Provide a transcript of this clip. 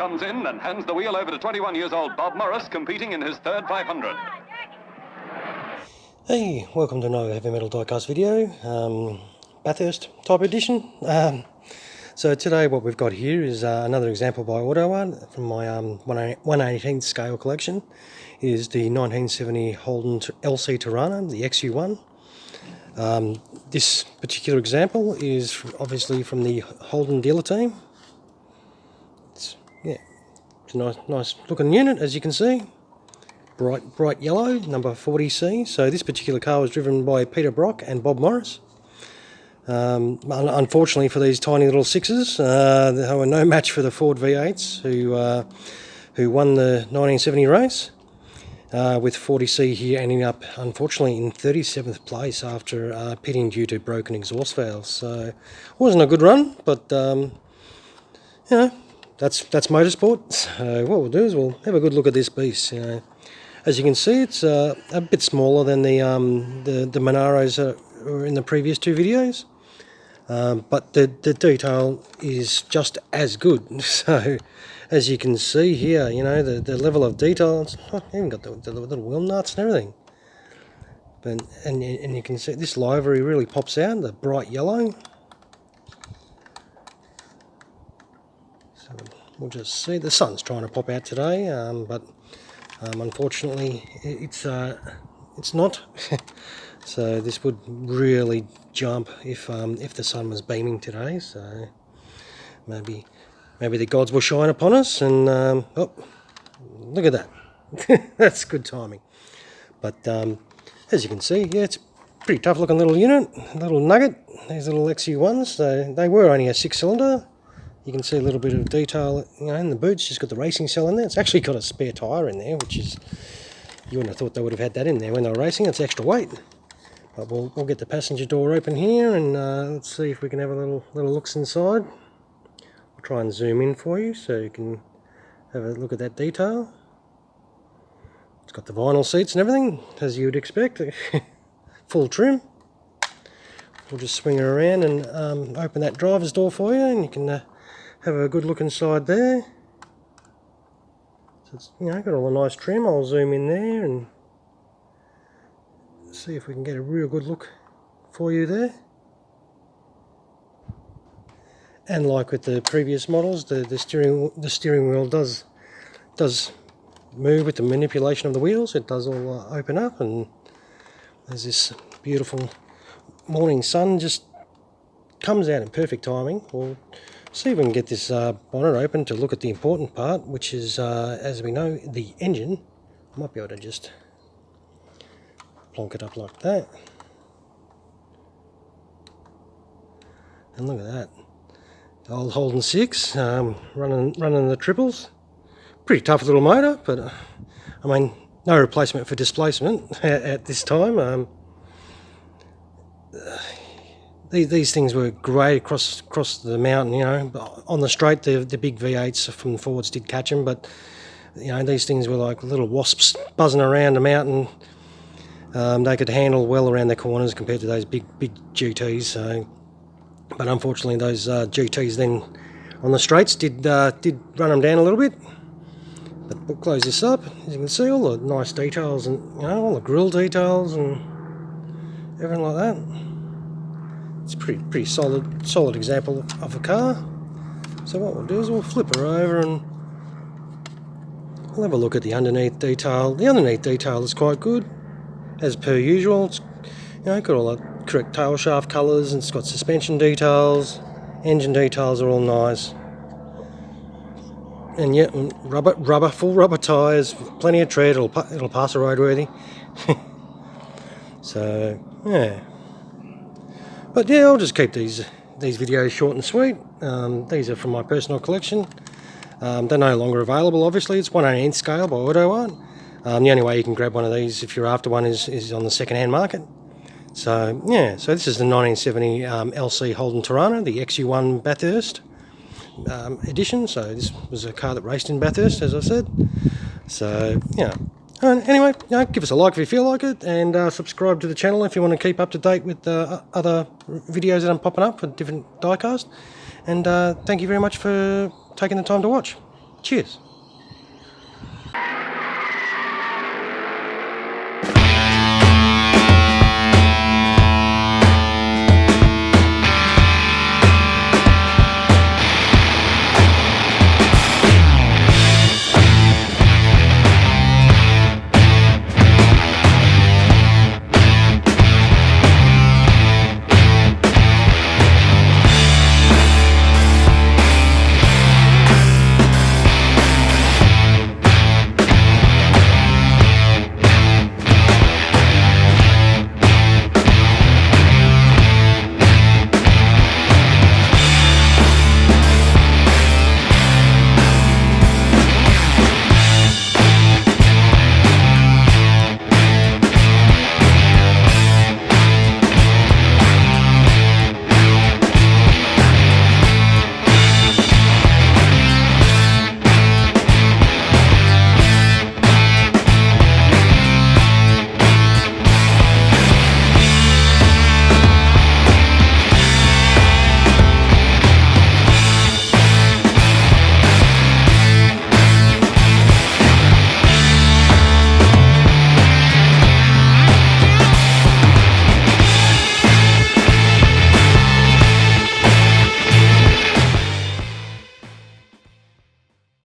comes in and hands the wheel over to 21 years old Bob Morris, competing in his third 500. Hey, welcome to another heavy metal diecast video, Bathurst type edition. So today what we've got here is another example by AutoArt from my 1/18 scale collection. Is the 1970 Holden LC Torana, the XU1. This particular example is obviously from the Holden Dealer Team. It's a nice looking unit, as you can see. Bright yellow, number 40C. So this particular car was driven by Peter Brock and Bob Morris. Unfortunately for these tiny little sixes, they were no match for the Ford V8s who won the 1970 race. With 40C here ending up unfortunately in 37th place after pitting due to broken exhaust valves. So it wasn't a good run, but you know, that's motorsport. So what we'll do is we'll have a good look at this beast. As you can see, it's a bit smaller than the Monaros that were in the previous two videos, but the detail is just as good. So as you can see here, you know, the level of detail, even got the little wheel nuts and everything. And you can see this livery really pops out, the bright yellow. So we'll just see, the sun's trying to pop out today, but unfortunately it's not. So this would really jump if the sun was beaming today. So maybe the gods will shine upon us, and oh, look at that. That's good timing. But as you can see, yeah, it's a pretty tough looking little unit, little nugget. These little XU1s, so they were only a 6-cylinder. You can see a little bit of detail, you know, in the boots. Just got the racing cell in there. It's actually got a spare tyre in there, which is, you wouldn't have thought they would have had that in there when they were racing. It's extra weight. But we'll get the passenger door open here, and let's see if we can have a little looks inside. I'll try and zoom in for you so you can have a look at that detail. It's got the vinyl seats and everything, as you would expect. Full trim. We'll just swing her around and open that driver's door for you, and you can have a good look inside there. So it's, you know, got all the nice trim. I'll zoom in there and see if we can get a real good look for you there. And like with the previous models, the steering wheel does move with the manipulation of the wheels. It does all open up, and there's this beautiful morning sun just comes out in perfect timing. We'll see if we can get this bonnet open to look at the important part, which is, as we know, the engine. I might be able to just plonk it up like that. And look at that. The old Holden 6, running the triples. Pretty tough little motor, but I mean, no replacement for displacement at this time. These things were great across the mountain, you know. On the straight, the big V8s from Fords did catch them, but you know, these things were like little wasps buzzing around the mountain. They could handle well around the corners compared to those big GTs. So, but unfortunately, those GTs then on the straights did run them down a little bit. But we'll close this up. As you can see, all the nice details, and you know, all the grille details and everything like that. It's pretty solid example of a car. So what we'll do is we'll flip her over and we'll have a look at the underneath detail. The underneath detail is quite good, as per usual. It's, you know, got all the correct tail shaft colours, and it's got suspension details, engine details are all nice. And yeah, full rubber tyres, plenty of tread. It'll pass a roadworthy. So yeah. But yeah, I'll just keep these videos short and sweet. These are from my personal collection. They're no longer available, obviously. It's 1/18 scale by AutoArt. The only way you can grab one of these if you're after one is on the second-hand market. So yeah, so this is the 1970 LC Holden Torana, the XU1 Bathurst edition. So this was a car that raced in Bathurst, as I said. So yeah. Anyway, you know, give us a like if you feel like it, and subscribe to the channel if you want to keep up to date with other videos that I'm popping up for different diecast. And thank you very much for taking the time to watch. Cheers.